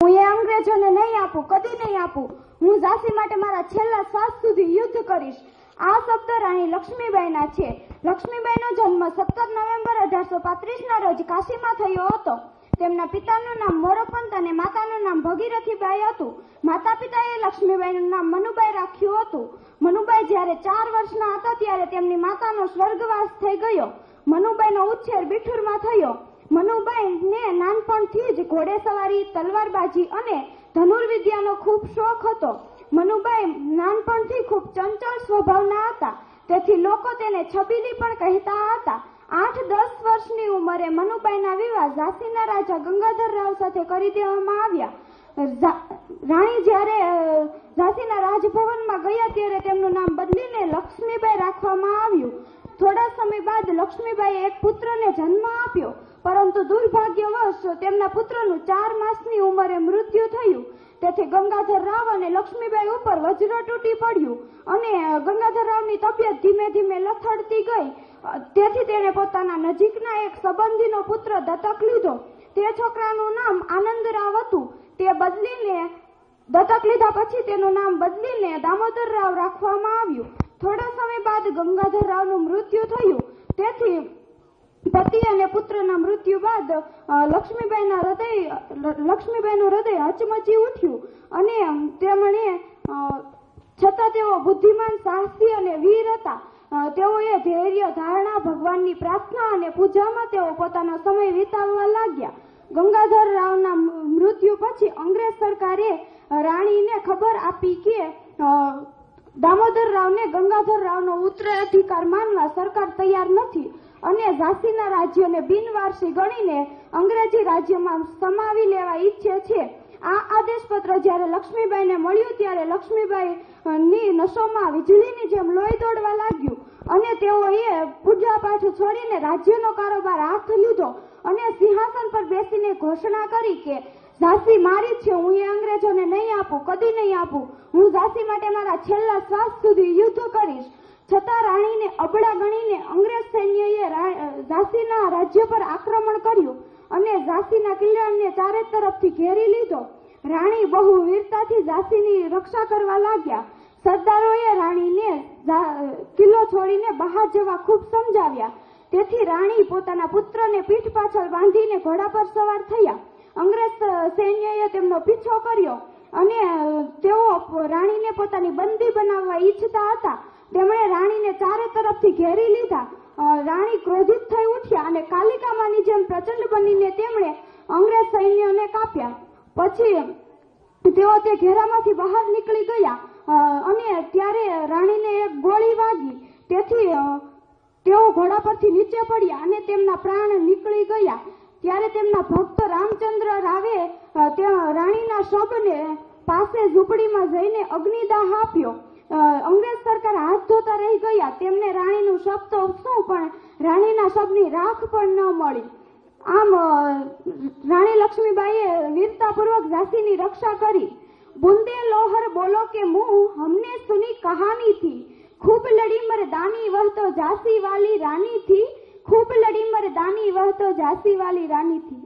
હું એ અંગ્રેજોને નહીં આપું, કદી નહીં આપું. હું ઝાંસી માટે મારા છેલ્લા શ્વાસ સુધી યુદ્ધ કરીશ. આ શબ્દ રાણી લક્ષ્મીબાઈના છે. લક્ષ્મીબાઈનો જન્મ 17 નવેમ્બર 1835ના રોજ કાશીમાં થયો હતો. તેમના પિતાનું નામ મોરોપંત અને માતાનું નામ ભગીરથીબાઈ હતું. માતા પિતાએ લક્ષ્મીબાઈનું નામ મનુબાઈ રાખ્યું હતું. મનુબાઈ જ્યારે 4 વર્ષના હતા ત્યારે તેમની માતાનો સ્વર્ગવાસ થઈ ગયો. મનુબાઈનો ઉછેર બિઠુરમાં થયો. મનુબાઈને નાનપણથી જ ઘોડેસવારી, તલવારબાજી અને ધનુર્વિદ્યાનો ખૂબ શોખ હતો. મનુબાઈ નાનપણથી ખૂબ ચંચળ સ્વભાવના હતા, તેથી લોકો તેને છબીલી પણ કહેતા હતા. 8-10 વર્ષની ઉંમરે મનુબાઈના વિવાહ ઝાંસીના રાજા ગંગાધરરાવ સાથે કરી દેવામાં આવ્યા. રાણી જ્યારે ઝાંસીના રાજભવનમાં ગયા ત્યારે તેમનું નામ બદલીને લક્ષ્મીબાઈ રાખવામાં આવ્યું. થોડા સમય બાદ લક્ષ્મીબાઈએ એક પુત્રને જન્મ આપ્યો, પરંતુ દુર્ભાગ્યવશ તેમના પુત્રનું 4 માસની ઉંમરે મૃત્યુ થયું. તેથી ગંગાધરરાવ અને લક્ષ્મીબાઈ ઉપર વજ્ર તૂટી પડ્યું અને ગંગાધરરાવની તબિયત ધીમે ધીમે લથડતી ગઈ. તેથી તેણે પોતાના નજીકના એક સંબંધીનો પુત્ર દત્તક લીધો. તે છોકરાનું નામ આનંદરાવ હતું. તે બદલીને દત્તક લીધા પછી તેનું નામ બદલીને દામોદરરાવ રાખવામાં આવ્યું. થોડા સમય બાદ ગંગાધરરાવનું મૃત્યુ થયું. તેથી પતિ અને પુત્રના મૃત્યુ બાદ લક્ષ્મીબાઈનું હૃદય હચમચી ઉઠ્યું અને તેમણે છતાં તેઓ બુદ્ધિમાન, સાહસી અને વીર હતા. તેઓએ ધૈર્ય, ધારણા, ભગવાનની પ્રાર્થના અને પૂજામાં તેઓ પોતાનો સમય વિતાવવા લાગ્યા. ગંગાધરરાવના મૃત્યુ પછી અંગ્રેજ સરકારે રાણીને ખબર આપી કે દામોદરરાવને ગંગાધરરાવનો ઉત્તરાધિકાર માનવા સરકાર તૈયાર નથી અને ઝાંસીના રાજ્યને બિનવારસી ગણીને અંગ્રેજી રાજ્યમાં સમાવી લેવા ઈચ્છે છે. આ આદેશપત્ર જ્યારે લક્ષ્મીબાઈને મળ્યું ત્યારે લક્ષ્મીબાઈની નસોમાં વીજળીની જેમ લોહી દોડવા લાગ્યું અને તેઓએ પૂજાપાઠ છોડીને રાજ્યનો કારોબાર હાથ લીધો અને સિંહાસન પર બેસીને ઘોષણા કરી કે ઝાંસી મારી જ છે. હું એ અંગ્રેજોને નહીં આપું, કદી નહીં આપું. હું ઝાંસી માટે મારા છેલ્લા શ્વાસ સુધી યુદ્ધ કરીશ. છતાં રાણીને અબળા ગણીને અંગ્રેજ સૈન્યએ ઝાંસીના રાજ્ય પર આક્રમણ કર્યું અને ઝાંસીના કિલ્લાને ચારે તરફથી ઘેરી લીધો. રાણી બહુ વીરતાથી ઝાંસીની રક્ષા કરવા લાગ્યા. સરદારોએ રાણીને કિલ્લો છોડીને બહાર જવા ખૂબ સમજાવ્યા. તેથી રાણી પોતાના પુત્રને પીઠ પાછળ બાંધીને ઘોડા પર સવાર થયા. અંગ્રેજ સૈન્યએ તેમનો પીછો કર્યો અને તેઓ રાણીને પોતાની બંદી બનાવવા ઈચ્છતા હતા. તેમણે રાણીને ચારે તરફથી ઘેરી લીધા. રાણી ક્રોધિત થઈ ઉઠ્યા અને કાલિકામાની જેમ પ્રચંડ બનીને તેમણે અંગ્રેજ સૈન્યને કાપ્યા. પછી તેઓ તે ઘેરામાંથી બહાર નીકળી ગયા અને ત્યારે રાણીને એક ગોળી વાગી. તેથી તેઓ ઘોડા પરથી નીચે પડ્યા અને તેમના પ્રાણ નીકળી ગયા. ત્યારે તેમના ભક્ત રામચંદ્ર રાવે રાણીના શબને પાસે ઝૂંપડીમાં જઈને અગ્નિદાહ આપ્યો. અંગ્રેજ સરકાર હાથ ધોતા રહી ગયા. તેમને રાણીનું શબ તો શું, પણ રાણીના શબની રાખ પણ ન મળી. આમ રાણી લક્ષ્મીબાઈએ વીરતાપૂર્વક ઝાંસીની રક્ષા કરી. બુંદે લોહર બોલો કે મુંહ હમને સુની કહાની થી, ખૂબ લડી મરદાની વહ તો ઝાંસી વાલી રાની થી, ખૂબ લડી મરદાની વહ તો ઝાંસી વાલી રાની થી.